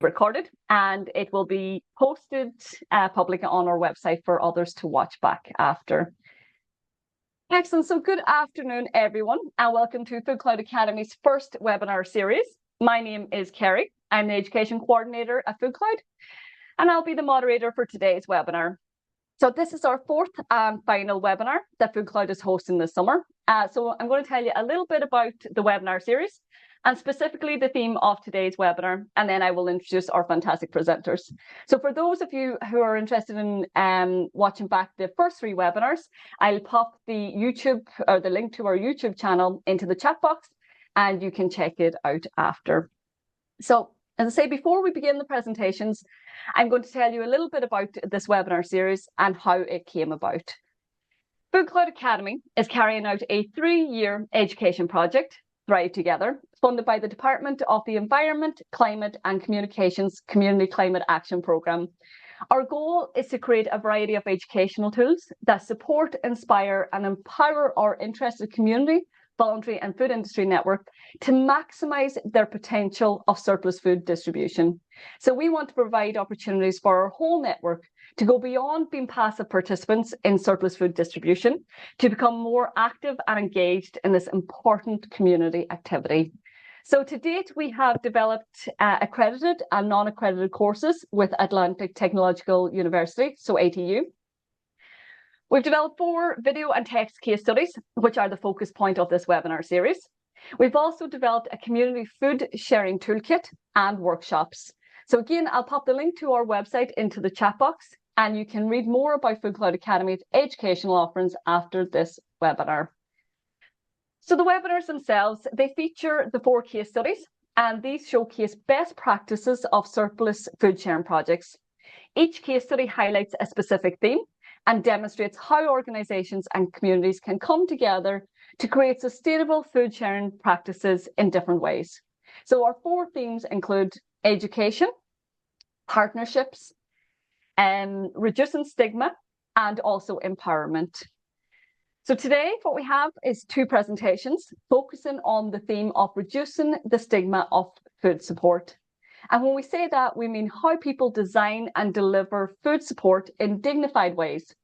recorded, and it will be posted publicly on our website for others to watch back after. Excellent. So good afternoon, everyone, and welcome to Food Cloud Academy's first webinar series. My name is Kerry. I'm the Education Coordinator at Food Cloud, and I'll be the moderator for today's webinar. So this is our fourth and final webinar that Food Cloud is hosting this summer. So I'm going to tell you a little bit about the webinar series and specifically the theme of today's webinar, and then I will introduce our fantastic presenters. So for those of you who are interested in watching back the first three webinars, I'll pop the YouTube or the link to our YouTube channel into the chat box, and you can check it out after. So as I say, before we begin the presentations, I'm going to tell you a little bit about this webinar series and how it came about. Food Cloud Academy is carrying out a 3-year education project, Thrive Together, funded by the Department of the Environment, Climate and Communications Community Climate Action Programme. Our goal is to create a variety of educational tools that support, inspire and empower our interested community, voluntary and food industry network to maximise their potential of surplus food distribution. So we want to provide opportunities for our whole network to go beyond being passive participants in surplus food distribution to become more active and engaged in this important community activity. So to date, we have developed accredited and non-accredited courses with Atlantic Technological University, so ATU. We've developed 4 video and text case studies, which are the focus point of this webinar series. We've also developed a community food sharing toolkit and workshops. So again, I'll pop the link to our website into the chat box, and you can read more about Food Cloud Academy's educational offerings after this webinar. So the webinars themselves, they feature the 4 case studies, and these showcase best practices of surplus food sharing projects. Each case study highlights a specific theme and demonstrates how organisations and communities can come together to create sustainable food sharing practices in different ways. So our 4 themes include education, partnerships, reducing stigma, and also empowerment. So today what we have is 2 presentations focusing on the theme of reducing the stigma of food support. And when we say that, we mean how people design and deliver food support in dignified ways.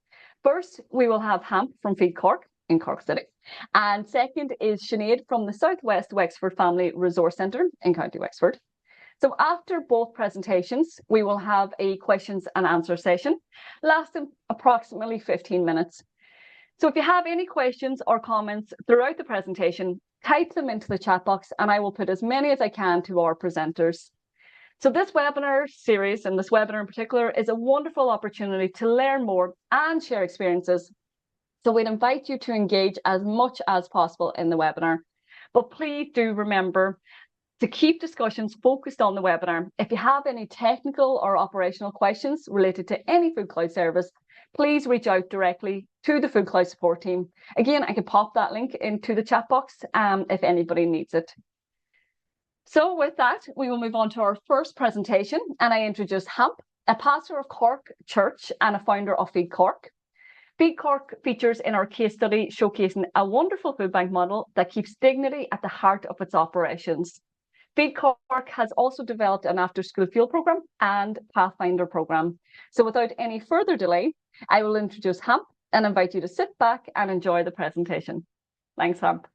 First, we will have Hamp from Feed Cork in Cork City. And second is Sinead from the Southwest Wexford Family Resource Centre in County Wexford. So after both presentations, we will have a questions and answer session lasting approximately 15 minutes. So if you have any questions or comments throughout the presentation, type them into the chat box and I will put as many as I can to our presenters. So this webinar series, and this webinar in particular, is a wonderful opportunity to learn more and share experiences. So we'd invite you to engage as much as possible in the webinar. But please do remember to keep discussions focused on the webinar. If you have any technical or operational questions related to any Food Cloud service, please reach out directly to the Food Cloud support team. Again, I can pop that link into the chat box if anybody needs it. So with that, we will move on to our first presentation, and I introduce Hamp, a pastor of Cork Church and a founder of Feed Cork. Feed Cork features in our case study showcasing a wonderful food bank model that keeps dignity at the heart of its operations. Feed Cork has also developed an after-school fuel programme and Pathfinder programme. So without any further delay, I will introduce Hamp and invite you to sit back and enjoy the presentation. Thanks, Hamp.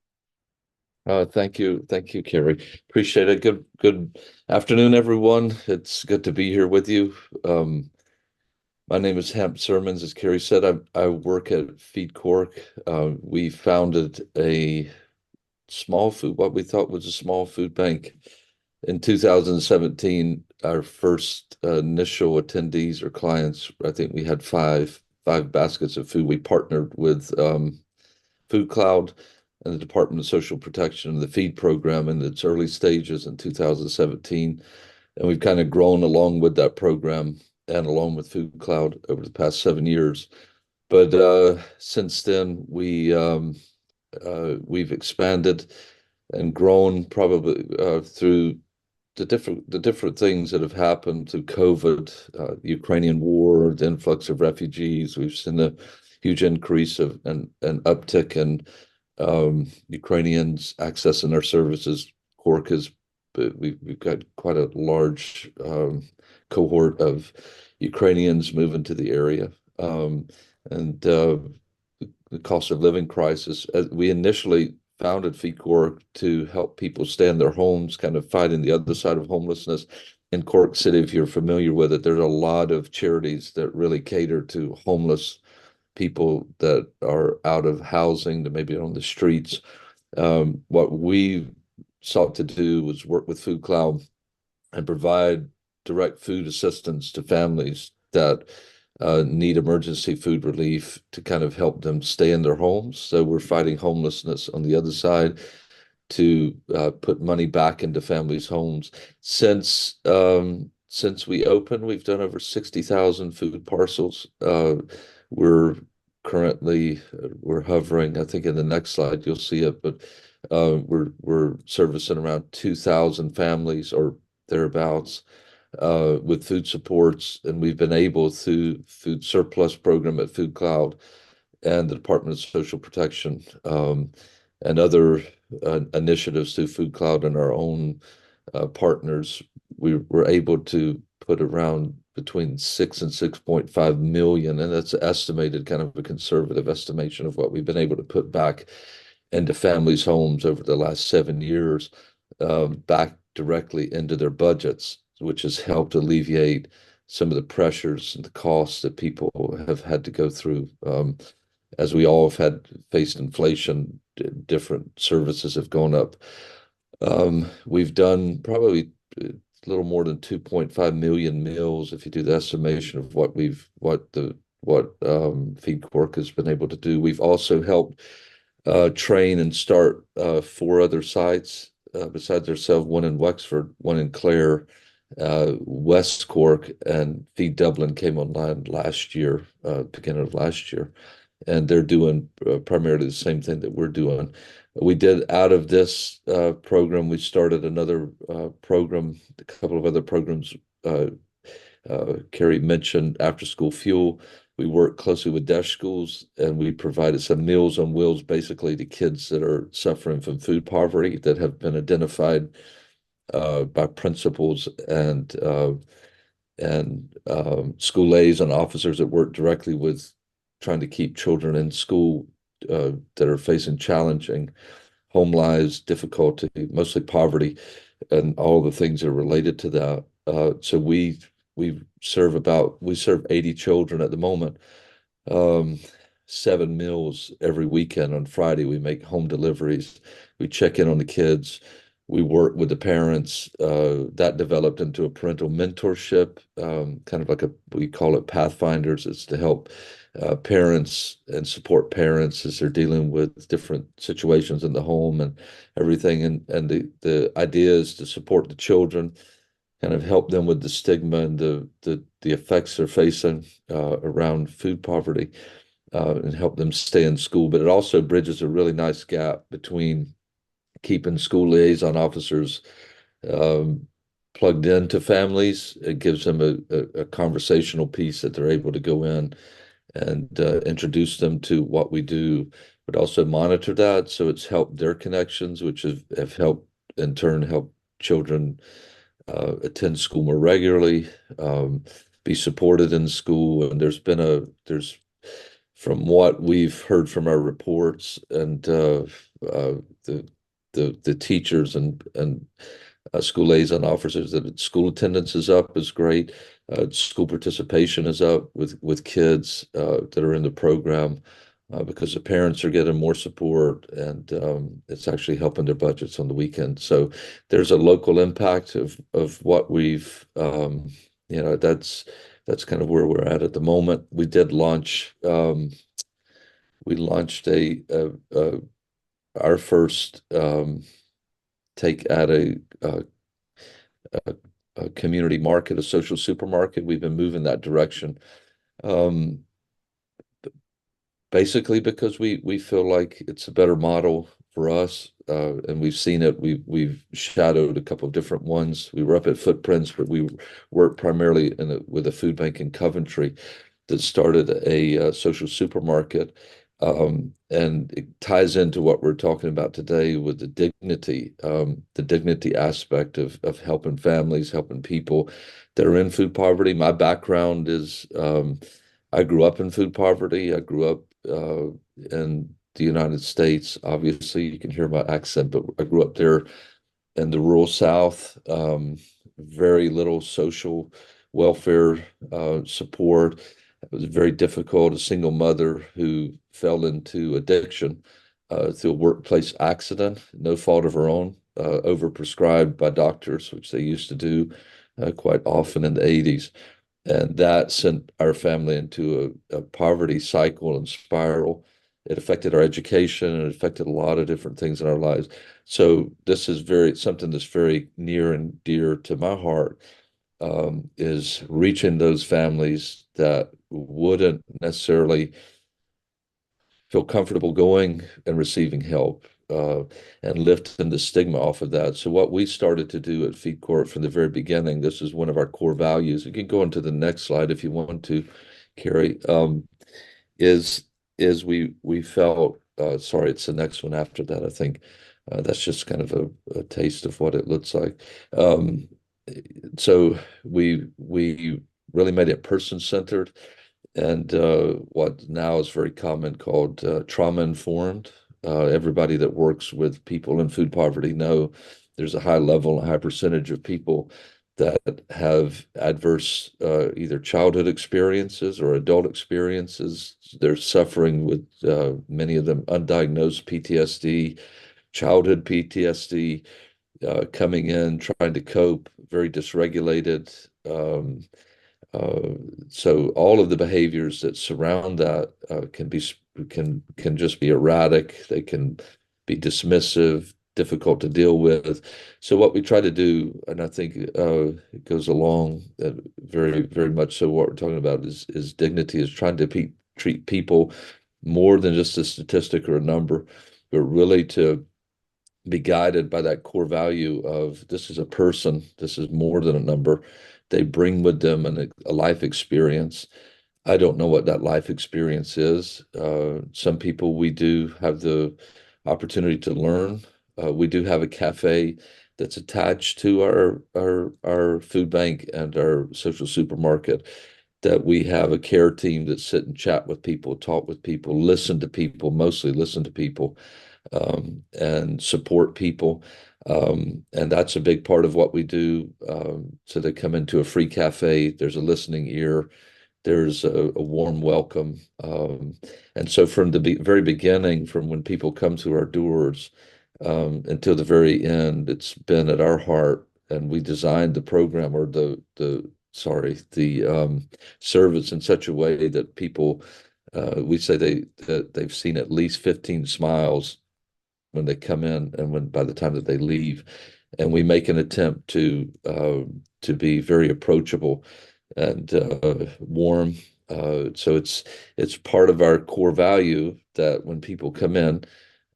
Thank you, Kerry. Appreciate it. Good afternoon, everyone. It's good to be here with you. My name is Hamp Sermons. As Kerry said, I work at Feed Cork. We founded what we thought was a small food bank in 2017. Our first initial attendees or clients, I think we had five baskets of food. We partnered with Food Cloud and the Department of Social Protection and the feed program in its early stages in 2017. And we've kind of grown along with that program and along with Food Cloud over the past 7 years. But since then, we've expanded and grown probably through the different things that have happened through COVID, the Ukrainian war, the influx of refugees. We've seen a huge increase of an uptick in Ukrainians accessing our services. Cork has but we've got quite a large cohort of Ukrainians moving to the area. And the cost of living crisis. We initially founded FeedCorp to help people stay in their homes, kind of fighting the other side of homelessness. In Cork City, if you're familiar with it, there's a lot of charities that really cater to homeless people that are out of housing, that maybe on the streets. What we sought to do was work with Food Cloud and provide direct food assistance to families that need emergency food relief to kind of help them stay in their homes. So we're fighting homelessness on the other side to put money back into families' homes. Since we opened, we've done over 60,000 food parcels. We're currently we're hovering. I think in the next slide you'll see it, but we're servicing around 2,000 families or thereabouts with food supports, and we've been able through food surplus program at Food Cloud and the Department of Social Protection and other initiatives through Food Cloud and our own partners, we were able to put around between 6 and 6.5 million, and that's estimated, kind of a conservative estimation of what we've been able to put back into families' homes over the last 7 years, back directly into their budgets, which has helped alleviate some of the pressures and the costs that people have had to go through. As we all have had faced inflation, different services have gone up. We've done probably a little more than 2.5 million meals if you do the estimation of what Feed Cork has been able to do. We've also helped train and start 4 other sites besides ourselves, one in Wexford, one in Clare, West Cork, and Feed Dublin came online last year, beginning of last year, and they're doing primarily the same thing that we're doing. We did out of this program, we started another program, a couple of other programs. Carrie mentioned after school fuel. We work closely with DESH schools, and we provided some Meals on Wheels basically to kids that are suffering from food poverty that have been identified by principals and school aides and officers that work directly with trying to keep children in school that are facing challenging home lives, difficulty, mostly poverty, and all the things that are related to that. So we serve 80 children at the moment. 7 meals every weekend. On Friday, we make home deliveries. We check in on the kids. We work with the parents. That developed into a parental mentorship, kind of like we call it Pathfinders. It's to help parents and support parents as they're dealing with different situations in the home and everything. And the idea is to support the children, kind of help them with the stigma and the effects they're facing around food poverty, and help them stay in school. But it also bridges a really nice gap between keeping school liaison officers um, plugged into families. It gives them a conversational piece that they're able to go in and introduce them to what we do, but also monitor that. So it's helped their connections, which have helped in turn help children attend school more regularly, be supported in school. And there's from what we've heard from our reports and the teachers and school liaison officers, that school attendance is up is great. School participation is up with kids that are in the program because the parents are getting more support, and it's actually helping their budgets on the weekend. So there's a local impact of what that's kind of where we're at the moment. We launched our first take at a, a community market, a social supermarket. We've been moving that direction. Um, Basically because we feel like it's a better model for us, and we've seen it. We've shadowed a couple of different ones. We were up at Footprints, but we worked primarily with a food bank in Coventry that started a social supermarket, And it ties into what we're talking about today with the dignity aspect of helping families, helping people that are in food poverty. My background is I grew up in food poverty. I grew up in the United States. Obviously, you can hear my accent, but I grew up there in the rural South. Very little social welfare support. It was very difficult. A single mother who fell into addiction through a workplace accident, no fault of her own, overprescribed by doctors, which they used to do quite often in the 80s. And that sent our family into a poverty cycle and spiral. It affected our education and it affected a lot of different things in our lives. So this is very something that's very near and dear to my heart, is reaching those families that wouldn't necessarily feel comfortable going and receiving help, and lifting the stigma off of that. So what we started to do at Feed Court from the very beginning, this is one of our core values. You can go into the next slide if you want to, Carrie. Is we felt sorry, it's the next one after that, I think. That's just kind of a taste of what it looks like. Um, so we really made it person-centered and what now is very common called trauma informed. Everybody that works with people in food poverty know there's a high level, a high percentage of people that have adverse either childhood experiences or adult experiences. They're suffering with many of them undiagnosed PTSD, childhood PTSD, coming in, trying to cope, very dysregulated. Uh, so all of the behaviors that surround that can just be erratic. They can be dismissive, difficult to deal with. So what we try to do, and I think it goes along very much so what we're talking about is dignity, is trying to treat people more than just a statistic or a number, but really to be guided by that core value of this is a person, this is more than a number. They bring with them a life experience. I don't know what that life experience is. Some people we do have the opportunity to learn. We do have a cafe that's attached to our food bank and our social supermarket that we have a care team that sit and chat with people, talk with people, listen to people, mostly listen to people, and support people. And that's a big part of what we do. So they come into a free cafe, there's a listening ear, there's a warm welcome. And so from the very beginning, from when people come through our doors until the very end, it's been at our heart. And we designed the program or the service in such a way that people, we say that they've seen at least 15 smiles when they come in and when by the time that they leave. And we make an attempt to be very approachable and warm. So it's part of our core value that when people come in,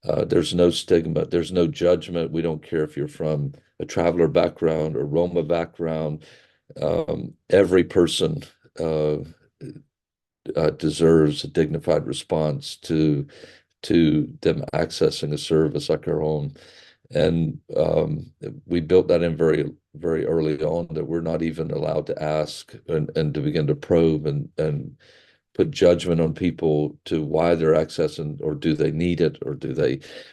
there's no stigma, there's no judgment. We don't care if you're from a traveler background or Roma background. Every person uh, deserves a dignified response to them accessing a service like our own. And we built that in very early on that we're not even allowed to ask and to begin to probe and put judgment on people to why they're accessing or do they need it or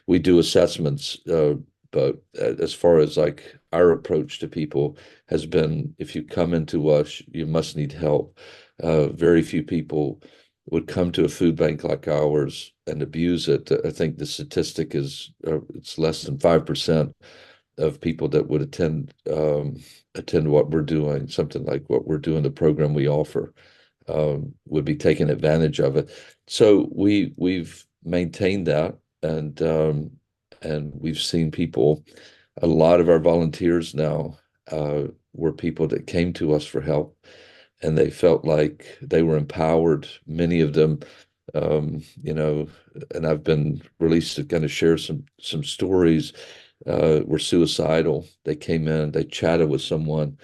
we do assessments, but as far as like our approach to people has been, if you come into us, you must need help. Very few people would come to a food bank like ours and abuse it. I think the statistic is it's less than 5% of people that would attend what we're doing, something like what we're doing, the program we offer, would be taking advantage of it. So we've maintained that, and we've seen people. A lot of our volunteers now were people that came to us for help, and they felt like they were empowered. Many of them, and I've been released to kind of share some stories. Were suicidal. They came in, they chatted with someone,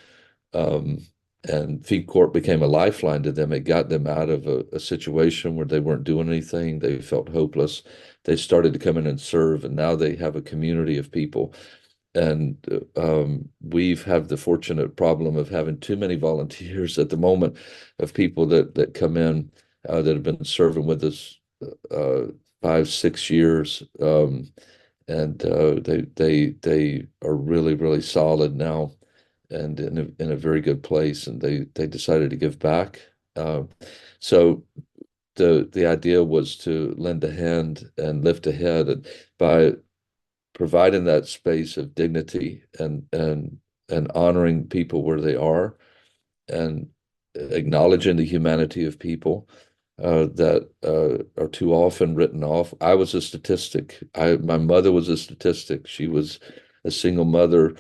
um, And Feed Corp became a lifeline to them. It got them out of a situation where they weren't doing anything. They felt hopeless. They started to come in and serve, and now they have a community of people. And we've had the fortunate problem of having too many volunteers at the moment, of people that come in that have been serving with us 5, 6 years. And they are really, really solid now, and in a very good place. And they decided to give back. Uh, so the idea was to lend a hand and lift a head, and by providing that space of dignity and honoring people where they are, and acknowledging the humanity of people that are too often written off. I was a statistic. My mother was a statistic. She was a single mother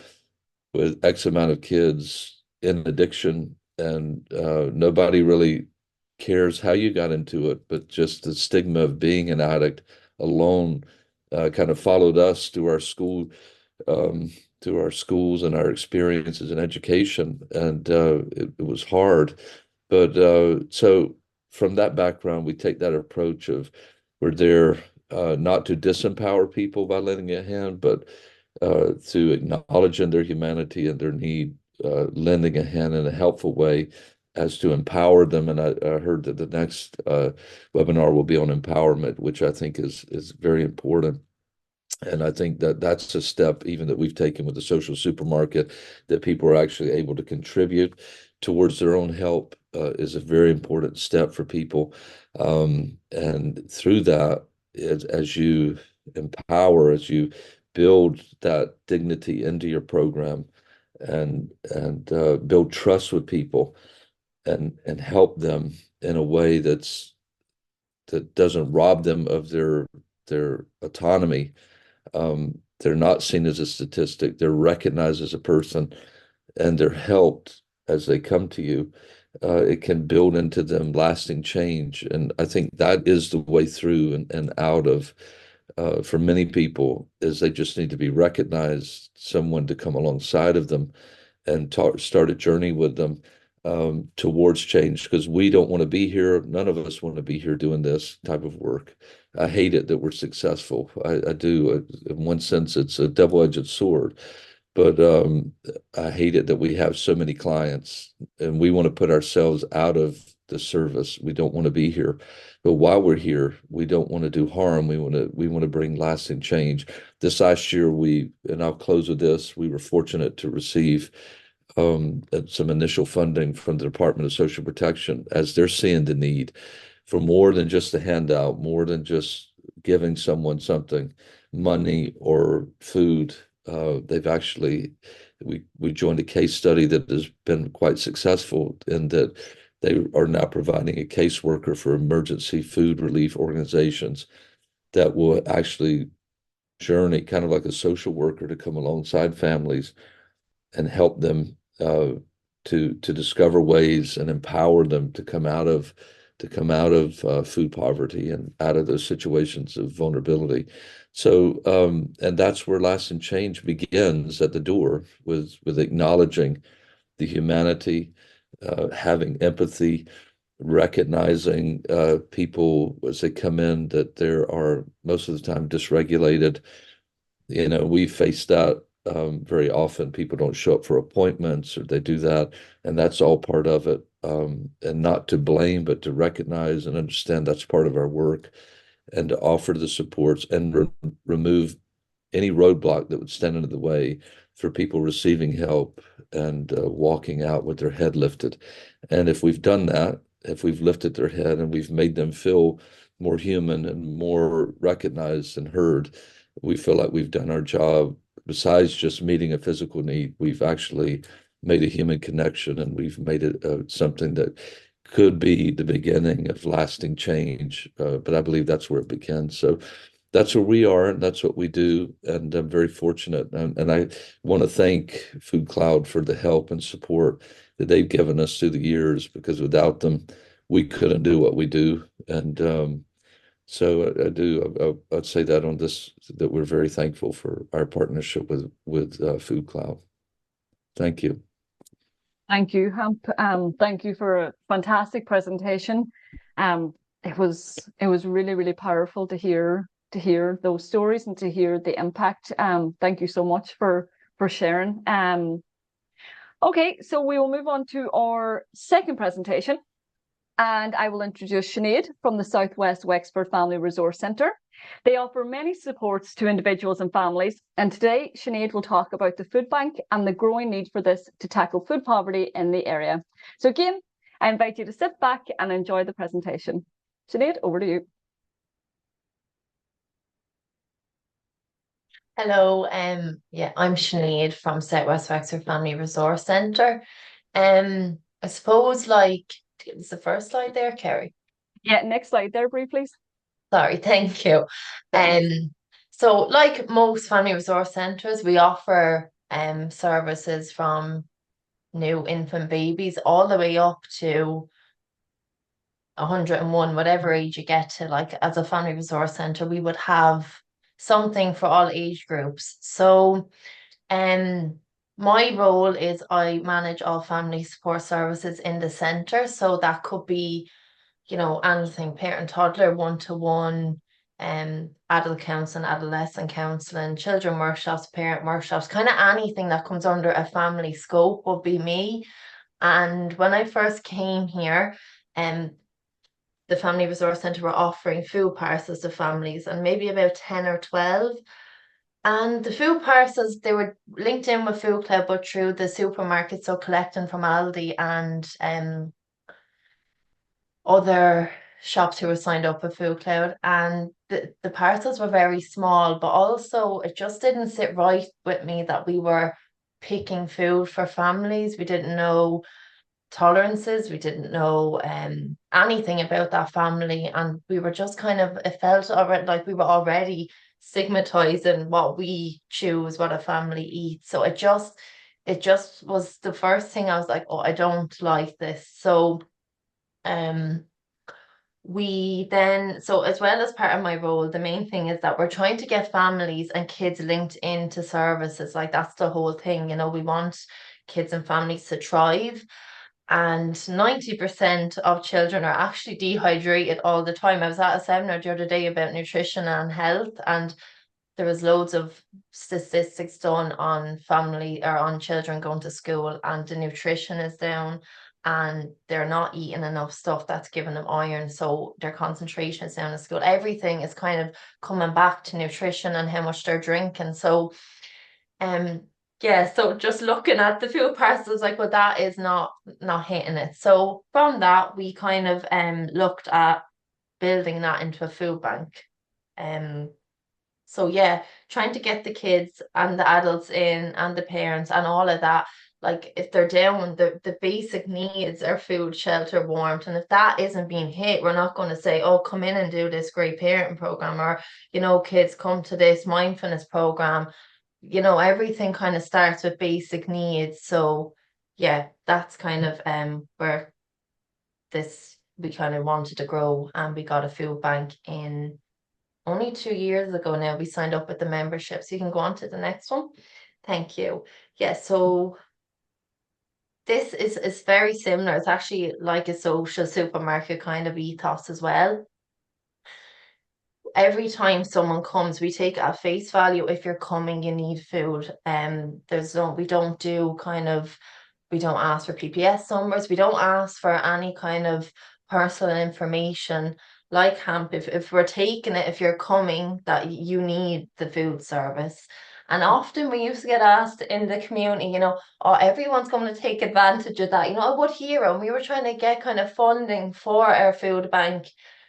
with X amount of kids in addiction, and nobody really cares how you got into it, but just the stigma of being an addict alone kind of followed us um, through our schools and our experiences in education, and it was hard. But so from that background, we take that approach of we're there not to disempower people by lending a hand, but to acknowledging their humanity and their need, lending a hand in a helpful way as to empower them. And I heard that the next webinar will be on empowerment, which I think is very important. And I think that that's a step even that we've taken with the social supermarket, that people are actually able to contribute towards their own help is a very important step for people. And through that, as you empower, as you build that dignity into your program, and build trust with people, and help them in a way that doesn't rob them of their autonomy. They're not seen as a statistic. They're recognized as a person, and they're helped as they come to you. It can build into them lasting change. And I think that is the way through and out of, for many people, is they just need to be recognized, someone to come alongside of them and start a journey with them towards change, because we don't want to be here. None of us want to be here doing this type of work. I hate it that we're successful. I do. In one sense, it's a double-edged sword, but I hate it that we have so many clients and we want to put ourselves out of the service. We don't want to be here. But while we're here, we don't want to do harm. We want to bring lasting change. This last year, and I'll close with this, we were fortunate to receive some initial funding from the Department of Social Protection, as they're seeing the need for more than just a handout, more than just giving someone something, money or food. They've actually, we joined a case study that has been quite successful in that they are now providing a caseworker for emergency food relief organizations that will actually journey kind of like a social worker to come alongside families and help them to discover ways and empower them to come out of food poverty and out of those situations of vulnerability. So and that's where lasting change begins, at the door, with acknowledging the humanity, having empathy, recognizing people as they come in, that there are most of the time dysregulated. We face that very often. People don't show up for appointments, or they do that, and that's all part of it. And not to blame, but to recognize and understand that's part of our work, and to offer the supports and remove any roadblock that would stand in the way for people receiving help and walking out with their head lifted. And if we've done that, if we've lifted their head and we've made them feel more human and more recognized and heard, we feel like we've done our job. Besides just meeting a physical need, we've actually made a human connection, and we've made it something that could be the beginning of lasting change. But I believe that's where it begins. So that's where we are, and that's what we do. And I'm very fortunate. And I want to thank Food Cloud for the help and support that they've given us through the years, because without them, we couldn't do what we do. And so I do. I'd say that on this, that we're very thankful for our partnership with Food Cloud. Thank you. Thank you, Hamp. Thank you for a fantastic presentation. Um, it was really, really powerful to hear those stories and to hear the impact. Thank you so much for sharing. Okay, so we will move on to our second presentation, and I will introduce Sinead from the Southwest Wexford Family Resource Centre. They offer many supports to individuals and families, and today Sinead will talk about the food bank and the growing need for this to tackle food poverty in the area. So again, I invite you to sit back and enjoy the presentation. Sinead, over to you. Hello, yeah, I'm Sinead from Southwest Wexford Family Resource Centre. I suppose it's the first slide there, Kerry. Yeah, next slide there, Brie, please. Sorry, thank you. Thanks. So like most family resource centres, we offer services from new infant babies all the way up to 101, whatever age you get to. Like as a family resource centre, we would have something for all age groups. So my role is I manage all family support services in the centre. So that could be, anything parent toddler, one-to-one, adult counselling, adolescent counselling, children workshops, parent workshops, kind of anything that comes under a family scope would be me. And when I first came here, um, the Family Resource Centre were offering food parcels to families, and maybe about 10 or 12. And the food parcels, they were linked in with Food Club, but through the supermarket, so collecting from Aldi and other shops who were signed up with Food Cloud. And the parcels were very small, but also it just didn't sit right with me that we were picking food for families. We didn't know tolerances, we didn't know anything about that family, and we were just kind of, it felt already like we were already stigmatizing what we choose, what a family eats. So it just was the first thing I was like, oh, I don't like this. So um we then, so as well as part of my role, the main thing is that we're trying to get families and kids linked into services. Like that's the whole thing, we want kids and families to thrive. And 90% of children are actually dehydrated all the time. I was at a seminar the other day about nutrition and health, and there was loads of statistics done on family or on children going to school, and the nutrition is down, and they're not eating enough stuff that's giving them iron, so their concentration is down in school. Everything is kind of coming back to nutrition and how much they're drinking. So um yeah, so just looking at the food parcels, like, well, that is not hitting it. So from that, we kind of looked at building that into a food bank. Um so yeah, trying to get the kids and the adults in and the parents and all of that. Like if they're down, the basic needs are food, shelter, warmth. And if that isn't being hit, we're not going to say, oh, come in and do this great parenting program, or, kids come to this mindfulness program. Everything kind of starts with basic needs. So yeah, that's kind of where this we kind of wanted to grow, and we got a food bank in only 2 years ago now. We signed up with the membership. So you can go on to the next one. Thank you. Yeah, so this is very similar. It's actually like a social supermarket kind of ethos as well. Every time someone comes, we take it at face value. If you're coming, you need food. We don't ask for PPS numbers. We don't ask for any kind of personal information like HAMP. If we're taking it, if you're coming, that you need the food service. And often we used to get asked in the community, oh, everyone's going to take advantage of that. I would hear, and we were trying to get kind of funding for our food bank.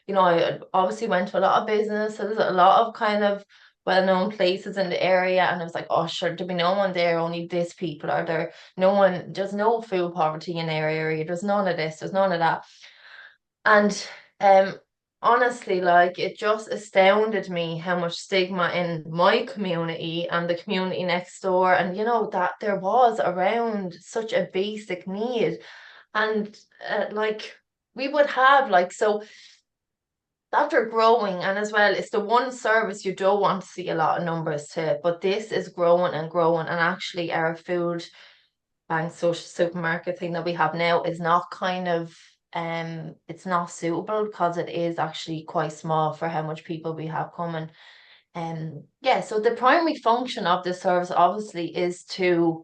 I obviously went to a lot of businesses, a lot of kind of well-known places in the area, and I was like, oh, sure, there'll be no one there, only this people are there. No one, there's no food poverty in our area. There's none of this, there's none of that. And honestly, like, it just astounded me how much stigma in my community and the community next door, and that there was around such a basic need. And like we would have, like, so after growing, and as well, it's the one service you don't want to see a lot of numbers to, but this is growing and growing. And actually our food bank social supermarket thing that we have now is not kind of it's not suitable because it is actually quite small for how much people we have coming. Yeah, so the primary function of this service obviously is to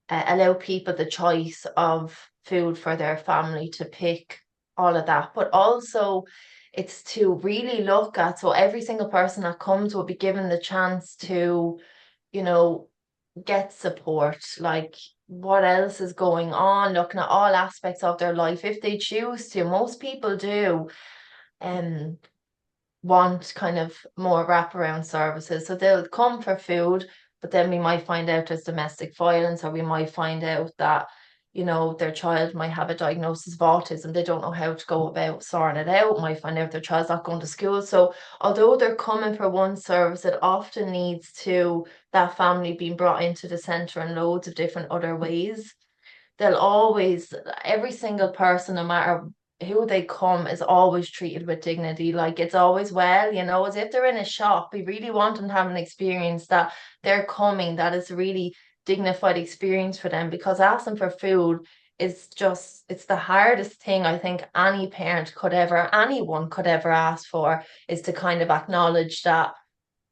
allow people the choice of food for their family to pick, all of that, but also it's to really look at, so every single person that comes will be given the chance to, you know, get support, like what else is going on, looking at all aspects of their life if they choose to. Most people do want kind of more wraparound services. So they'll come for food, but then we might find out there's domestic violence, or we might find out that, you know, their child might have a diagnosis of autism. They don't know how to go about sorting it out. Might find out their child's not going to school. So although they're coming for one service, it often needs to that family being brought into the centre in loads of different other ways. They'll always, every single person, no matter who they come, is always treated with dignity. Like it's always, well, you know, as if they're in a shop. We really want them to have an experience that they're coming, that is a really dignified experience for them, because asking for food is just, it's the hardest thing I think any parent could ever, anyone could ever ask for, is to kind of acknowledge that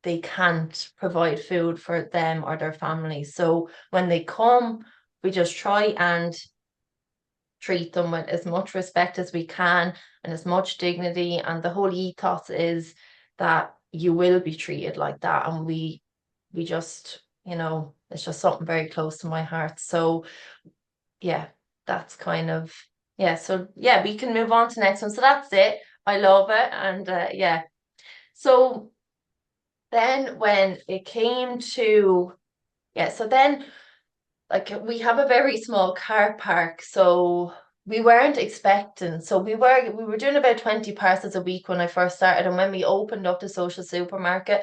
they can't provide food for them or their family. So when they come, we just try and treat them with as much respect as we can and as much dignity. And the whole ethos is that you will be treated like that. And we just, you know, it's just something very close to my heart. So yeah, that's kind of, yeah. So yeah, we can move on to the next one. So that's it. I love it. And yeah. So then when it came to, yeah, so then like we have a very small car park, so we weren't expecting. So we were doing about 20 parcels a week when I first started, and when we opened up the social supermarket,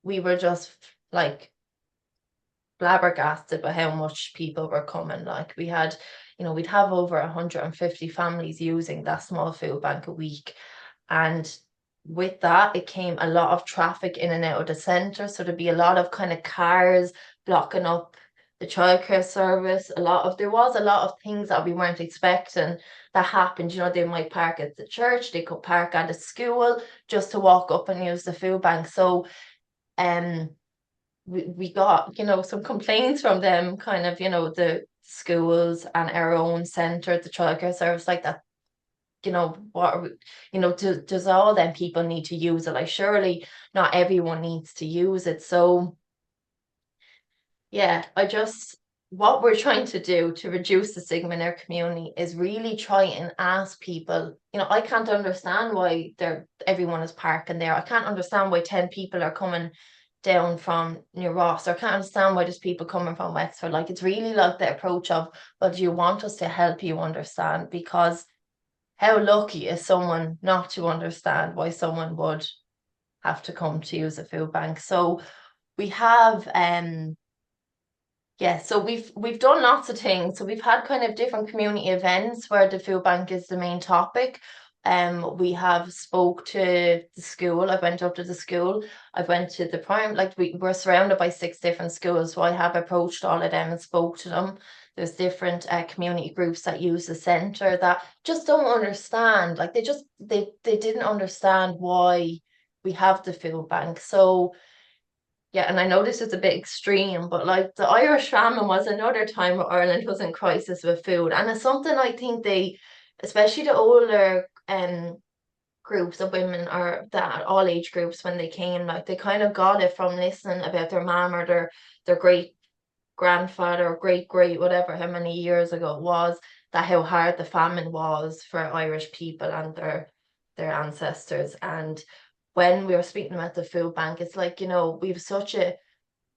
we were just like flabbergasted by how much people were coming. Like we had, you know, we'd have over 150 families using that small food bank a week. And with that, it came a lot of traffic in and out of the centre. So there'd be a lot of kind of cars blocking up the childcare service. There was a lot of things that we weren't expecting that happened. You know, they might park at the church, they could park at a school just to walk up and use the food bank. So we got, you know, some complaints from them, kind of, you know, the schools and our own centre, the childcare service, like that, you know, what are we, you know, does all them people need to use it? Like surely not everyone needs to use it. So yeah, what we're trying to do to reduce the stigma in our community is really try and ask people, you know, I can't understand why everyone is parking there. I can't understand why 10 people are coming down from New Ross, or I can't understand why there's people coming from Wexford. Like it's really like the approach of, well, do you want us to help you understand? Because how lucky is someone not to understand why someone would have to come to use a food bank? So we have yeah, so we've done lots of things. So we've had kind of different community events where the food bank is the main topic. We have spoke to the school. I went up to the school. I went to the prime, like we're surrounded by 6 different schools. So I have approached all of them and spoke to them. There's different community groups that use the centre that just don't understand. Like they didn't understand why we have the food bank. So yeah, and I know this is a bit extreme, but like the Irish famine was another time where Ireland was in crisis with food. And it's something I think they, especially the older groups of women, or that all age groups, when they came, like they kind of got it from listening about their mom or their great grandfather or great whatever, how many years ago it was, that how hard the famine was for Irish people and their ancestors. And when we were speaking about the food bank, it's like, you know, we've such an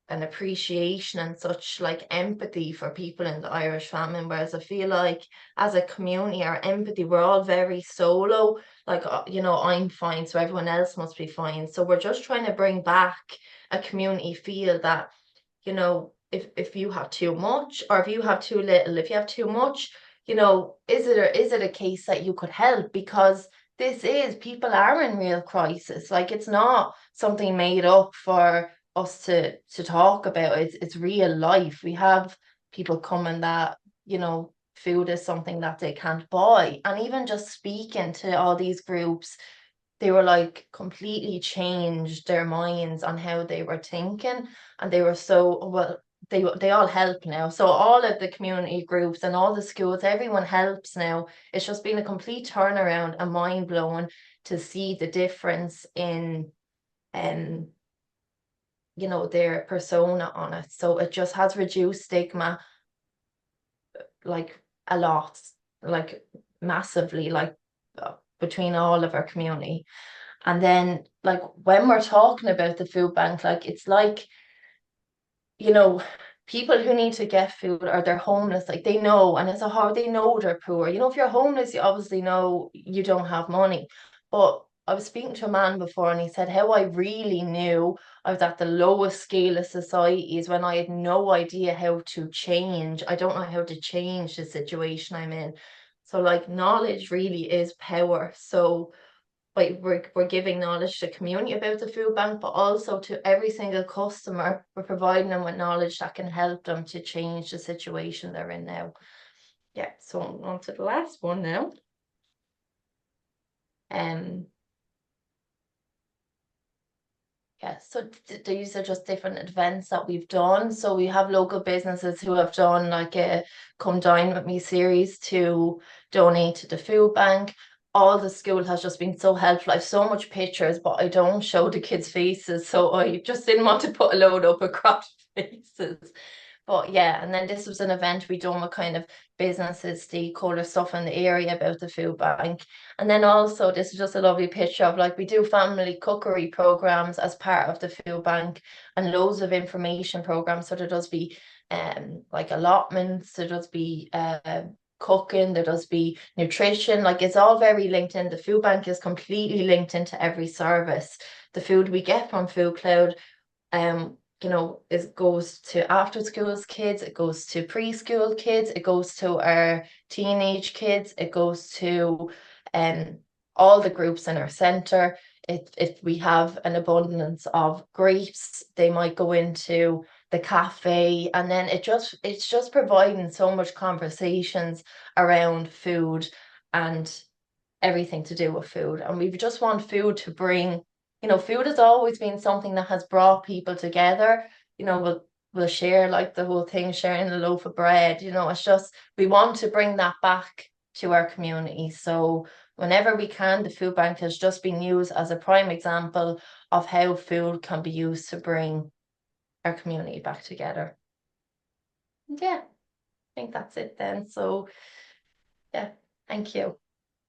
appreciation and such like empathy for people in the Irish famine, whereas I feel like as a community, our empathy, we're all very solo. Like, you know, I'm fine, so everyone else must be fine. So we're just trying to bring back a community feel that, you know, if you have too much, or if you have too little, if you have too much, you know, is it a case that you could help? Because people are in real crisis. Like it's not something made up for us to talk about. It's real life. We have people coming that, you know, food is something that they can't buy. And even just speaking to all these groups, they were like completely changed their minds on how they were thinking. And they were so, well, they all help now. So all of the community groups and all the schools, everyone helps now. It's just been a complete turnaround and mind blowing to see the difference in you know, their persona on it. So it just has reduced stigma like a lot, like massively, like between all of our community. And then like when we're talking about the food bank, like it's like, you know, people who need to get food or they're homeless, like they know, and it's a hard, they know they're poor. You know, if you're homeless, you obviously know you don't have money. But I was speaking to a man before and he said how I really knew I was at the lowest scale of society is when I had no idea how to change. I don't know how to change the situation I'm in. So like knowledge really is power. So like we're giving knowledge to the community about the food bank, but also to every single customer, we're providing them with knowledge that can help them to change the situation they're in now. Yeah, so on to the last one now. Yeah, so these are just different events that we've done. So we have local businesses who have done like a Come Dine With Me series to donate to the food bank. All the school has just been so helpful. I have so much pictures, but I don't show the kids' faces. So I just didn't want to put a load up of cropped faces. But yeah, and then this was an event we done with kind of businesses, stakeholder stuff in the area about the food bank. And then also this is just a lovely picture of like we do family cookery programs as part of the food bank and loads of information programs. So there does be like allotments, there does be cooking, there does be nutrition, like it's all very linked in. The food bank is completely linked into every service. The food we get from Food Cloud you know, it goes to after schools kids, it goes to preschool kids, it goes to our teenage kids, it goes to all the groups in our centre. If we have an abundance of grapes, they might go into the cafe, and then it's just providing so much conversations around food and everything to do with food. And we just want food to bring, you know, food has always been something that has brought people together. You know, we'll share like the whole thing, sharing a loaf of bread. You know, it's just we want to bring that back to our community. So whenever we can, the food bank has just been used as a prime example of how food can be used to bring our community back together. Yeah, I think that's it then. So yeah, thank you.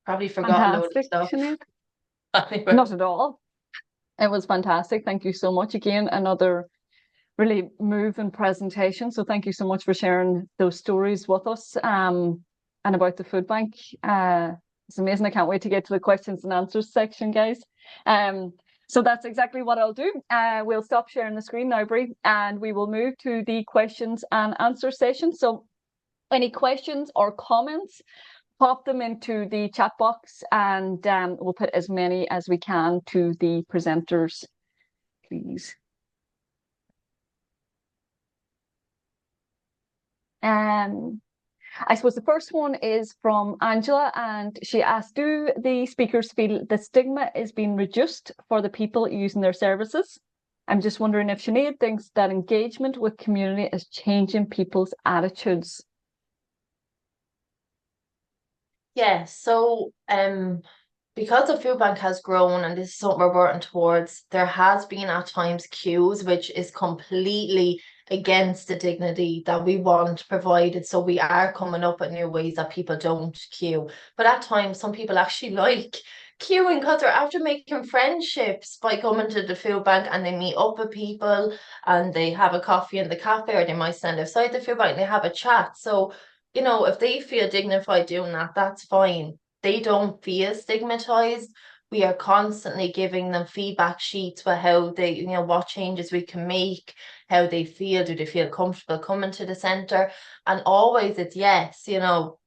Probably forgot a load of Fantastic, stuff. Sinead. Anyway. Not at all. It was fantastic. Thank you so much. Again, another really moving presentation. So thank you so much for sharing those stories with us and about the food bank. It's amazing. I can't wait to get to the questions and answers section, guys. So that's exactly what I'll do. We'll stop sharing the screen now, Brie, and we will move to the questions and answer session. So any questions or comments, pop them into the chat box and we'll put as many as we can to the presenters, please. I suppose the first one is from Angela, and she asked, do the speakers feel the stigma is being reduced for the people using their services? I'm just wondering if Sinead thinks that engagement with community is changing people's attitudes. Yeah, so because the food bank has grown and this is something we're working towards, there has been at times queues, which is completely against the dignity that we want provided. So we are coming up with new ways that people don't queue. But at times, some people actually like queuing because they're after making friendships by coming to the food bank and they meet up with people and they have a coffee in the cafe or they might stand outside the food bank and they have a chat. So, you know, if they feel dignified doing that, that's fine. They don't feel stigmatized. We are constantly giving them feedback sheets for how they, you know, what changes we can make, how they feel, do they feel comfortable coming to the centre? And always it's yes, you know,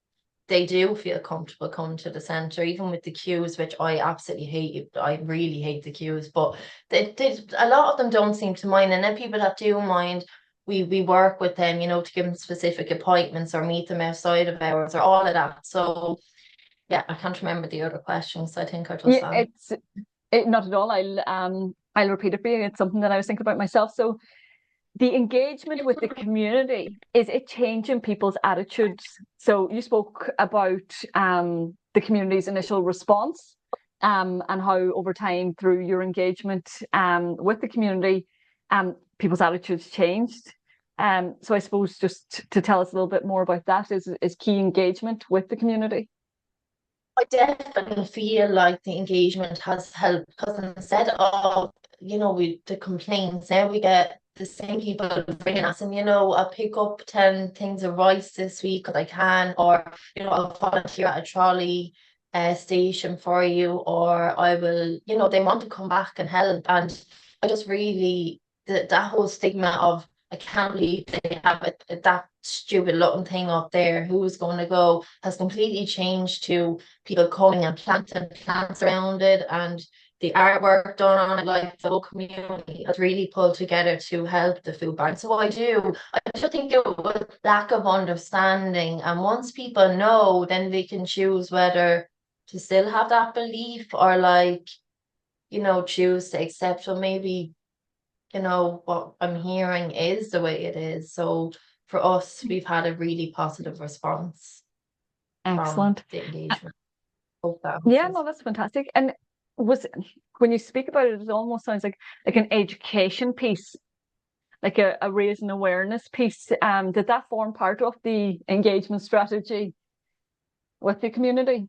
they do feel comfortable coming to the centre, even with the queues, which I absolutely hate. I really hate the queues, but a lot of them don't seem to mind. And then people that do mind, we work with them, to give them specific appointments or meet them outside of hours or all of that. So yeah, I can't remember the other questions. So I think I just Yeah, not at all. I'll repeat it for you. It's something that I was thinking about myself. So the engagement with the community, is it changing people's attitudes? So you spoke about the community's initial response, and how over time through your engagement with the community, people's attitudes changed. So I suppose just to tell us a little bit more about that is key engagement with the community. I definitely feel like the engagement has helped because instead of, the complaints, now we get the same people ringing us and, I'll pick up 10 things of rice this week if I can, or, I'll volunteer at a trolley station for you, or I will, they want to come back and help. And I just really, that whole stigma of, I can't believe they have that stupid looking thing up there. Who's going to go? Has completely changed to people coming and planting plants around it, and the artwork done on it. Like the whole community has really pulled together to help the food bank. So I just think it was lack of understanding. And once people know, then they can choose whether to still have that belief or choose to accept. So maybe what I'm hearing is the way it is. So for us, we've had a really positive response from Excellent. the engagement. Hope that Yeah, answers. no, that's fantastic. And when you speak about it, it almost sounds like an education piece, like a raising awareness piece. Did that form part of the engagement strategy with the community?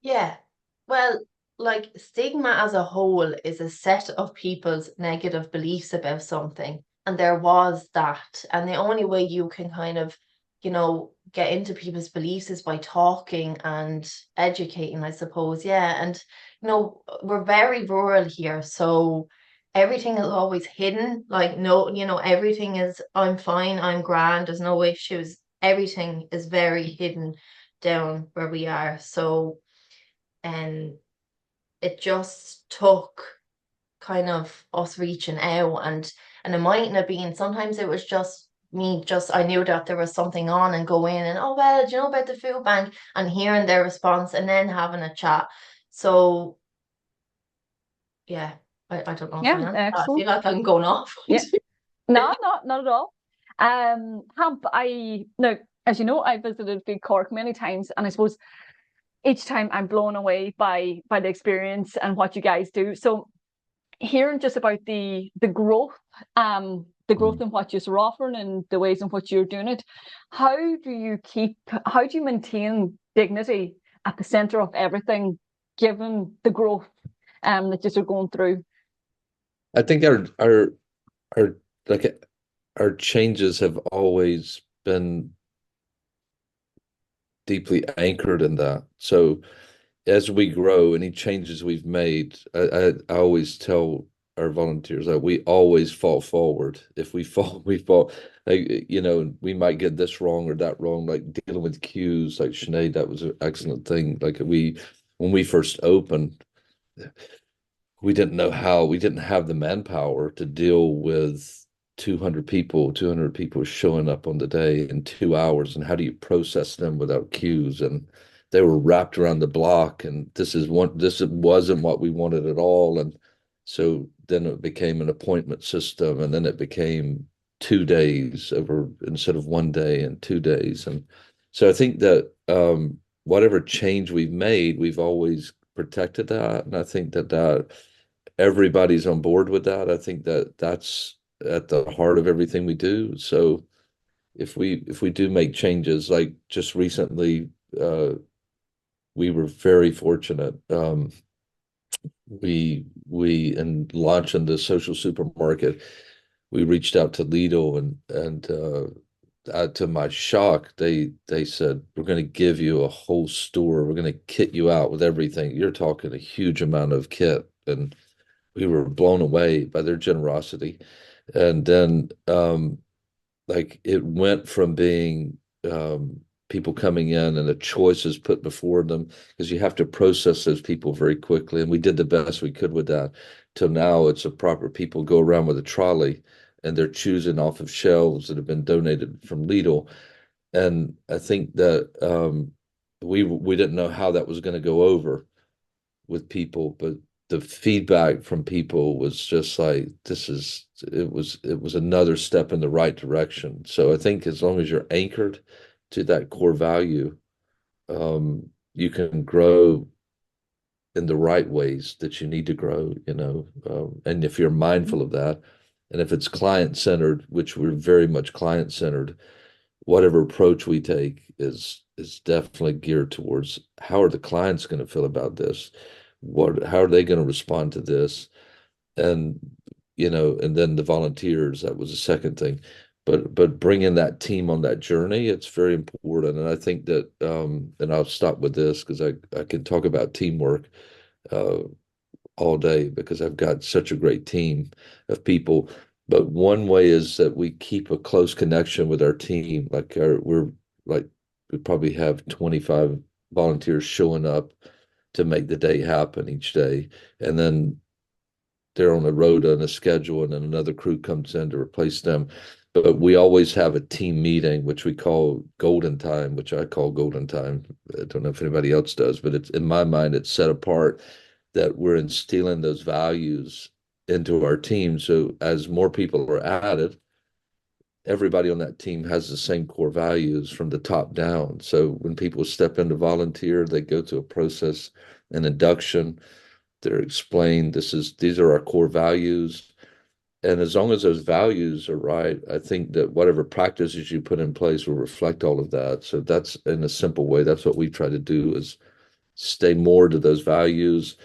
Yeah. Well, like stigma as a whole is a set of people's negative beliefs about something. And there was that. And the only way you can kind of, get into people's beliefs is by talking and educating, I suppose. Yeah. And, we're very rural here. So everything is always hidden. Like, no, everything is, I'm fine, I'm grand, there's no issues. Everything is very hidden down where we are. So, and it just took kind of us reaching out, and it mightn't have been, sometimes it was just me, just I knew that there was something on and go in and, oh well, do you know about the food bank, and hearing their response and then having a chat. So yeah, I don't know if I Yeah, answered that. I feel excellent. like I'm going off. Yeah, no, not at all. Hamp, I no, as you know, I visited Big Cork many times, and I suppose each time I'm blown away by the experience and what you guys do. So hearing just about the growth in what you're offering and the ways in which you're doing it, how do you maintain dignity at the center of everything, given the growth that you're going through? I think our like our changes have always been deeply anchored in that. So as we grow, any changes we've made, I always tell our volunteers that we always fall forward. If we fall, we fall. Like, we might get this wrong or that wrong. Like dealing with cues, like Sinead, that was an excellent thing. Like when we first opened, we didn't know how, we didn't have the manpower to deal with 200 people showing up on the day in 2 hours. And how do you process them without cues? And they were wrapped around the block. And this wasn't what we wanted at all. And so then it became an appointment system. And then it became 2 days over instead of one day and 2 days. And so I think that whatever change we've made, we've always protected that. And I think that everybody's on board with that. I think that that's at the heart of everything we do. So if we do make changes, like just recently, we were very fortunate. We in launching the social supermarket, we reached out to Lidl and to my shock, they said, we're going to give you a whole store. We're going to kit you out with everything. You're talking a huge amount of kit, and we were blown away by their generosity. And then like it went from being people coming in and the choices put before them, because you have to process those people very quickly. And we did the best we could with that. Till now, it's a proper people go around with a trolley and they're choosing off of shelves that have been donated from Lidl. And I think that we didn't know how that was going to go over with people, but the feedback from people was just like, it was another step in the right direction. So I think as long as you're anchored to that core value, you can grow in the right ways that you need to grow, and if you're mindful of that, and if it's client centered, which we're very much client centered, whatever approach we take is definitely geared towards how are the clients going to feel about this? How are they going to respond to this? And and then the volunteers, that was the second thing. But bringing that team on that journey, it's very important. And I think that, and I'll stop with this because I can talk about teamwork uh, all day because I've got such a great team of people. But one way is that we keep a close connection with our team. Like we probably have 25 volunteers showing up to make the day happen each day. And then they're on a rota and a schedule, and then another crew comes in to replace them. But we always have a team meeting, which we call golden time, which I call golden time. I don't know if anybody else does, but it's in my mind, it's set apart that we're instilling those values into our team. So as more people are added, everybody on that team has the same core values from the top down. So when people step in to volunteer, they go through a process, an induction. They're explained these are our core values. And as long as those values are right, I think that whatever practices you put in place will reflect all of that. So that's in a simple way, that's what we try to do is stay more to those values,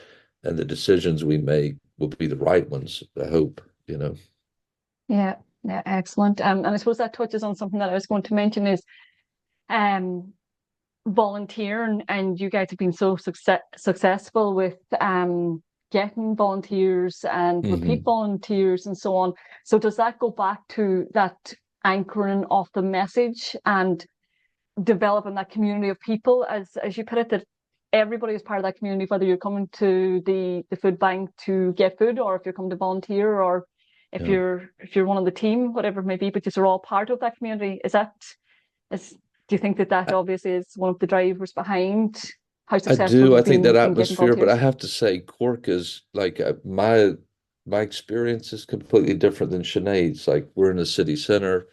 and the decisions we make will be the right ones, I hope. Yeah, yeah, excellent. And I suppose that touches on something that I was going to mention is um volunteer, and you guys have been so successful with getting volunteers and repeat Hmm. volunteers and so on. So does that go back to that anchoring of the message and developing that community of people, as you put it, that everybody is part of that community, whether you're coming to the food bank to get food, or if you're coming to volunteer, or if Yeah. you're one of the team, whatever it may be, but you're all part of that community. Is do you think that I, obviously is one of the drivers behind how I successful do. I you've think that been getting atmosphere, but I volunteers? have to say, Cork is like my experience is completely different than Sinead's. Like we're in the city center.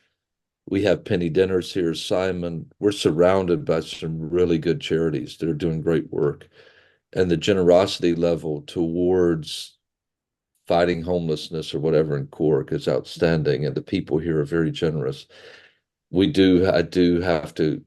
We have penny dinners here, Simon. We're surrounded by some really good charities that are doing great work. And the generosity level towards fighting homelessness or whatever in Cork is outstanding. And the people here are very generous. I do have to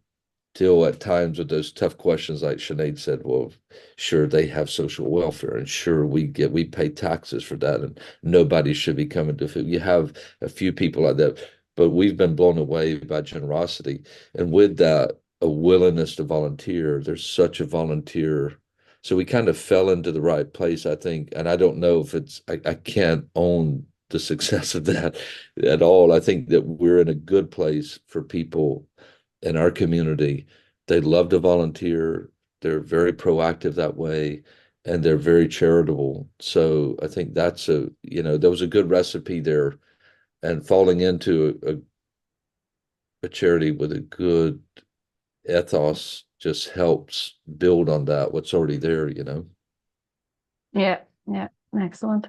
deal at times with those tough questions like Sinead said, well, sure, they have social welfare and sure we pay taxes for that and nobody should be coming to food. You have a few people like that, but we've been blown away by generosity. And with that, a willingness to volunteer. There's such a volunteer. So we kind of fell into the right place, I think. And I don't know if I can't own the success of that at all. I think that we're in a good place for people in our community. They love to volunteer. They're very proactive that way, and they're very charitable. So I think there was a good recipe there, and falling into a charity with a good ethos just helps build on that, what's already there. Yeah, yeah, excellent.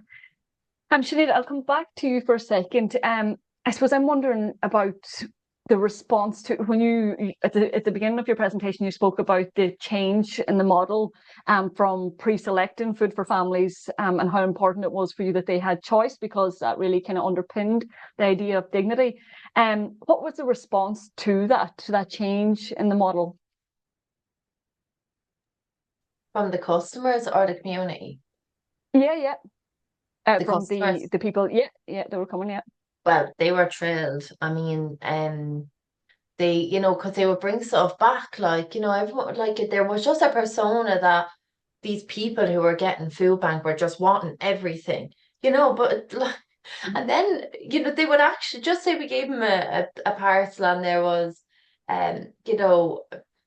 Sinead, I'll come back to you for a second. I suppose I'm wondering about the response to when you at the beginning of your presentation you spoke about the change in the model from pre-selecting food for families and how important it was for you that they had choice, because that really kind of underpinned the idea of dignity. What was the response to that change in the model? From the customers or the community? Yeah, yeah. The From customers, the people, yeah, yeah, they were coming, yeah. well, they were thrilled. I mean, they, because they would bring stuff back, like, everyone, like, there was just a persona that these people who were getting food bank were just wanting everything, but and then, they would actually just say we gave them a parcel and there was,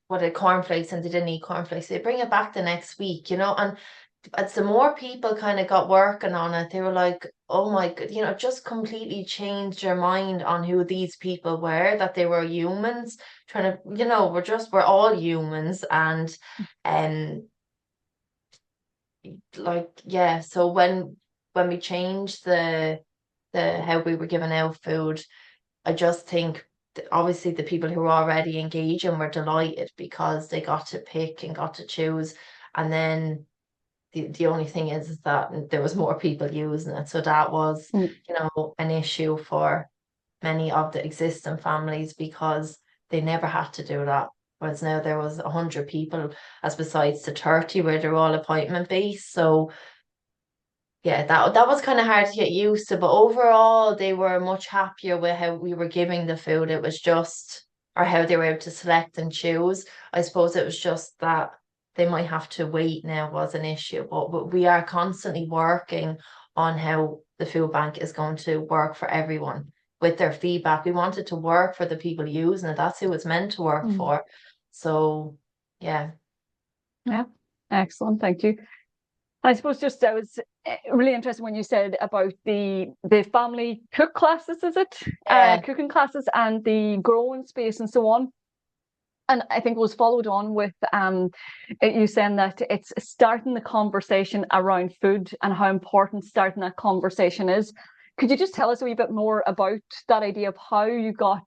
what a cornflakes and they didn't eat cornflakes. They bring it back the next week, and as the more people kind of got working on it, they were like, oh my God, you know, it just completely changed your mind on who these people were, that they were humans trying to, you know, we're all humans. And like, yeah, so when we changed the how we were giving out food, I just think obviously the people who were already engaging were delighted because they got to pick and got to choose. And then the only thing is that there was more people using it. So that was, Mm. you know, an issue for many of the existing families because they never had to do that. Whereas now there was 100 people as besides the 30 where they're all appointment based. So yeah, that was kind of hard to get used to, but overall they were much happier with how we were giving the food. It was just, or how they were able to select and choose. I suppose it was just that they might have to wait now was an issue, but we are constantly working on how the food bank is going to work for everyone with their feedback. We want it to work for the people using it. That's who it's meant to work Mm. for. So yeah. Yeah, excellent. Thank you. I suppose just I was really interested when you said about the family cook classes, is it? Yeah. Cooking classes and the growing space and so on. And I think it was followed on with you saying that it's starting the conversation around food and how important starting that conversation is. Could you just tell us a wee bit more about that idea of how you got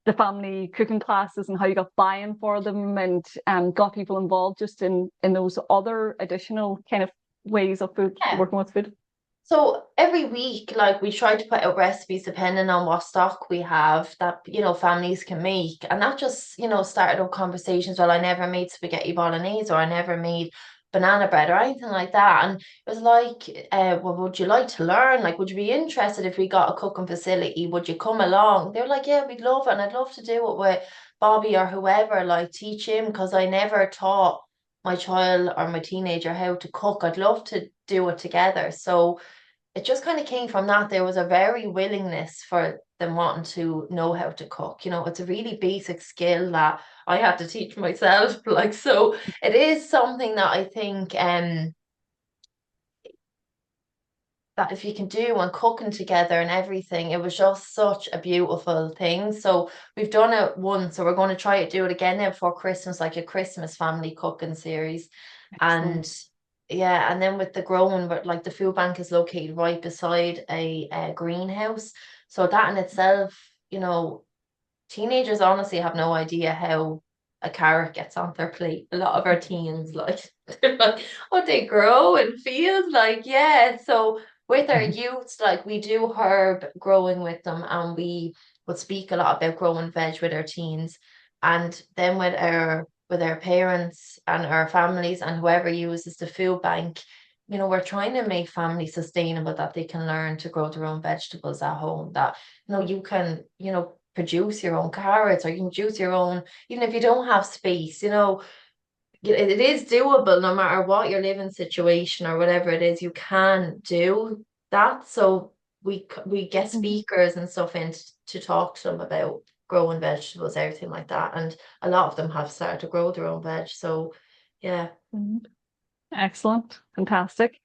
the family cooking classes and how you got buy-in for them and got people involved just in those other additional kind of ways of food, Yeah. working with food? So every week, like we try to put out recipes depending on what stock we have that, you know, families can make. And that just, you know, started up conversations. Well, I never made spaghetti bolognese or I never made banana bread or anything like that. And it was like, well, would you like to learn? Like, would you be interested if we got a cooking facility? Would you come along? They were like, yeah, we'd love it. And I'd love to do it with Bobby or whoever, like teach him, because I never taught my child or my teenager how to cook. I'd love to do it together. So it just kind of came from that. There was a very willingness for them wanting to know how to cook. You know, it's a really basic skill that I had to teach myself. Like, so it is something that I think that if you can do and cooking together and everything, it was just such a beautiful thing. So we've done it once, so we're going to try to do it again now before Christmas, like a Christmas family cooking series. Excellent. And yeah, and then with the growing, but like the food bank is located right beside a greenhouse. So that in itself, you know, teenagers honestly have no idea how a carrot gets on their plate. A lot of our teens, like, they're like, what they grow in fields, like, yeah. So with our youths, like, we do herb growing with them, and we would speak a lot about growing veg with our teens, and then with our parents and our families and whoever uses the food bank. You know, we're trying to make families sustainable, that they can learn to grow their own vegetables at home, that you know you can, you know, produce your own carrots, or you can produce your own, even if you don't have space, you know, it is doable no matter what your living situation or whatever it is, you can do that. So we get Mhm. speakers and stuff in to talk to them about growing vegetables, everything like that. And a lot of them have started to grow their own veg. So yeah. Mhm. Excellent. Fantastic.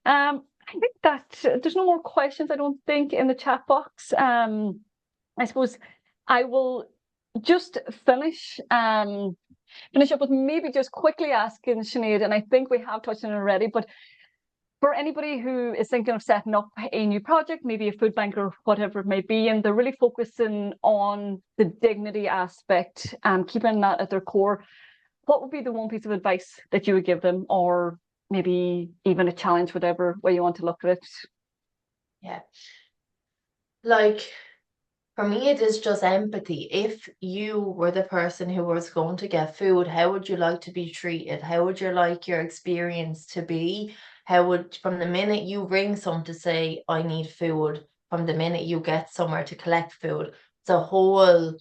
I think that there's no more questions, I don't think, in the chat box. I suppose I will just finish up with maybe just quickly asking Sinead, and I think we have touched on it already, but for anybody who is thinking of setting up a new project, maybe a food bank or whatever it may be, and they're really focusing on the dignity aspect and keeping that at their core, what would be the one piece of advice that you would give them, or maybe even a challenge, whatever way you want to look at it? Yeah. Like, for me, it is just empathy. If you were the person who was going to get food, how would you like to be treated? How would you like your experience to be? How would, from the minute you ring someone to say, I need food, from the minute you get somewhere to collect food, it's a whole,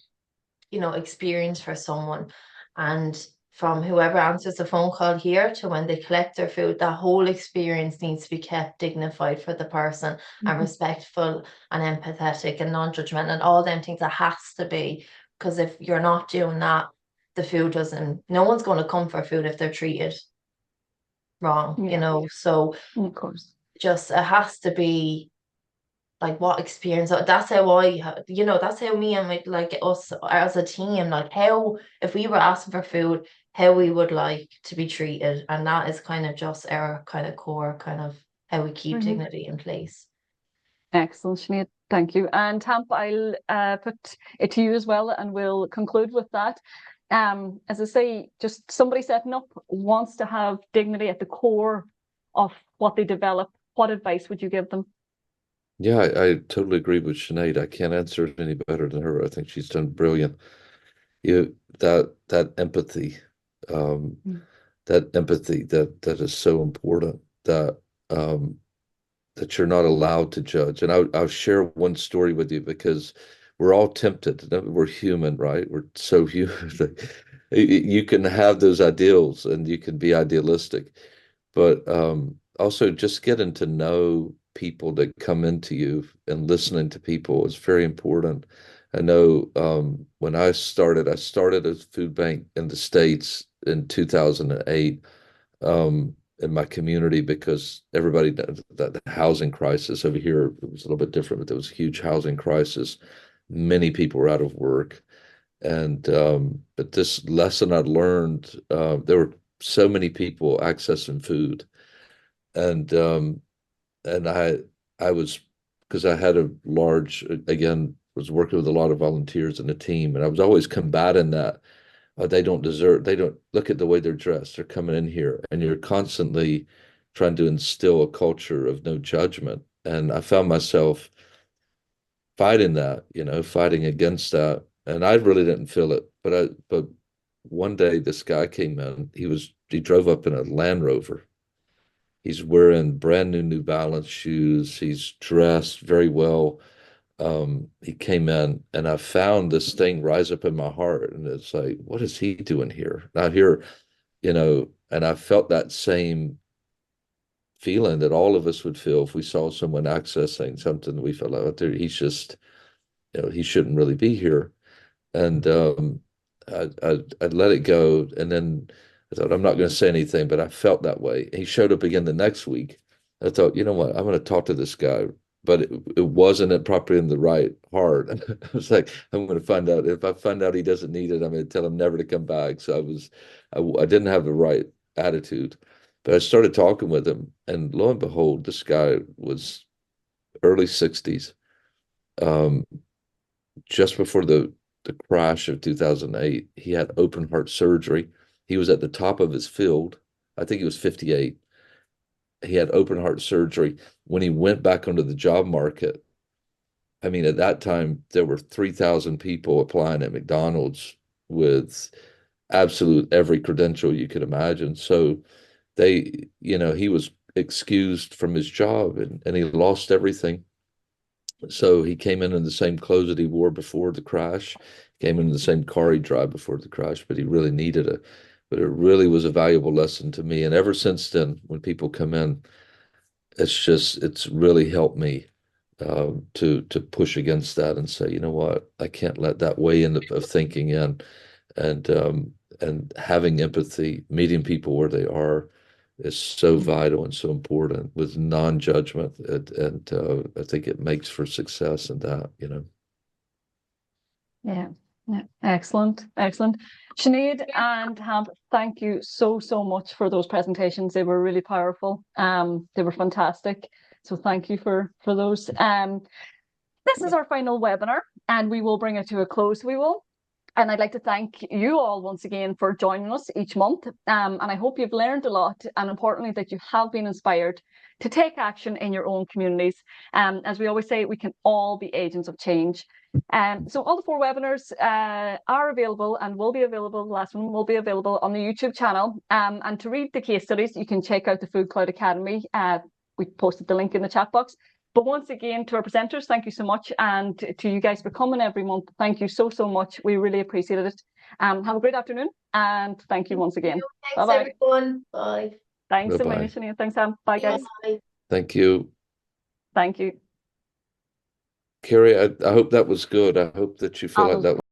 you know, experience for someone. And from whoever answers the phone call here to when they collect their food, that whole experience needs to be kept dignified for the person and Mhm. respectful and empathetic and non-judgmental and all them things. That has to be, because if you're not doing that, the food doesn't, no one's going to come for food if they're treated wrong, Yeah. So Of course. just it has to be like what experience. That's how that's how me and like us as a team, like how if we were asking for food, how we would like to be treated, and that is kind of just our kind of core, kind of how we keep dignity in place. Excellent, Sinead. Thank you. And Tamp, I'll put it to you as well, and we'll conclude with that. As I say, just somebody setting up wants to have dignity at the core of what they develop. What advice would you give them? Yeah, I totally agree with Sinead. I can't answer it any better than her. I think she's done brilliant. That empathy, um, that is so important um, that you're not allowed to judge. And I'll share one story with you because we're all tempted. We're human, right? We're so human. You can have those ideals and you can be idealistic, but also just getting to know people that come into you and listening to people is very important. I know when I started a food bank in the States in 2008 in my community because everybody knows that the housing crisis over here was a little bit different, but there was a huge housing crisis. Many people were out of work. And but this lesson I learned, there were so many people accessing food. And and I was because I had a large again was working with a lot of volunteers in a team, and I was always combating that they don't deserve, they don't look at the way they're dressed. They're coming in here, and you're constantly trying to instill a culture of no judgment. And I found myself fighting that, fighting against that. And I really didn't feel it, but one day this guy came in. He drove up in a Land Rover. He's wearing brand new New Balance shoes. He's dressed very well. He came in and I found this thing rise up in my heart. And it's like, what is he doing here? Out here, and I felt that same feeling that all of us would feel if we saw someone accessing something we felt like, oh, he's just, he shouldn't really be here. And I let it go. And then I thought, I'm not going to say anything, but I felt that way. He showed up again the next week. I thought, you know what? I'm going to talk to this guy, but it wasn't it properly in the right heart. I was like, I'm going to find out. If I find out he doesn't need it, I'm going to tell him never to come back. So I didn't have the right attitude, but I started talking with him, and lo and behold, this guy was early 60s. Um, just before the crash of 2008, he had open heart surgery. He was at the top of his field. I think he was 58. He had open heart surgery. When he went back onto the job market, I mean, at that time, there were 3,000 people applying at McDonald's with absolute every credential you could imagine. So he was excused from his job and he lost everything. So he came in the same clothes that he wore before the crash, came in the same car he drove before the crash, but he really needed it. But it really was a valuable lesson to me. And ever since then, when people come in, it's really helped me to push against that and say, you know what, I can't let that way in of thinking in, and having empathy, meeting people where they are, is so vital and so important with non-judgment. And I think it makes for success in that. Yeah. Yeah. Excellent. Excellent. Sinead and Hamp, thank you so, so much for those presentations. They were really powerful. They were fantastic. So thank you for those. This is our final webinar, and we will bring it to a close. We will. And I'd like to thank you all once again for joining us each month. And I hope you've learned a lot, and importantly, that you have been inspired to take action in your own communities. As we always say, we can all be agents of change. So all the 4 webinars are available and will be available. The last one will be available on the YouTube channel. And to read the case studies, you can check out the Food Cloud Academy. We posted the link in the chat box. But once again, to our presenters, thank you so much. And to you guys for coming every month, thank you so, so much. We really appreciated it. Have a great afternoon. And thank you once again. Thanks, bye-bye. Everyone. Bye. Thanks, Bye-bye. Sinead. Thanks, Sam. Bye, guys. Bye. Thank you. Thank you. Carrie, I hope that was good. I hope that you feel like that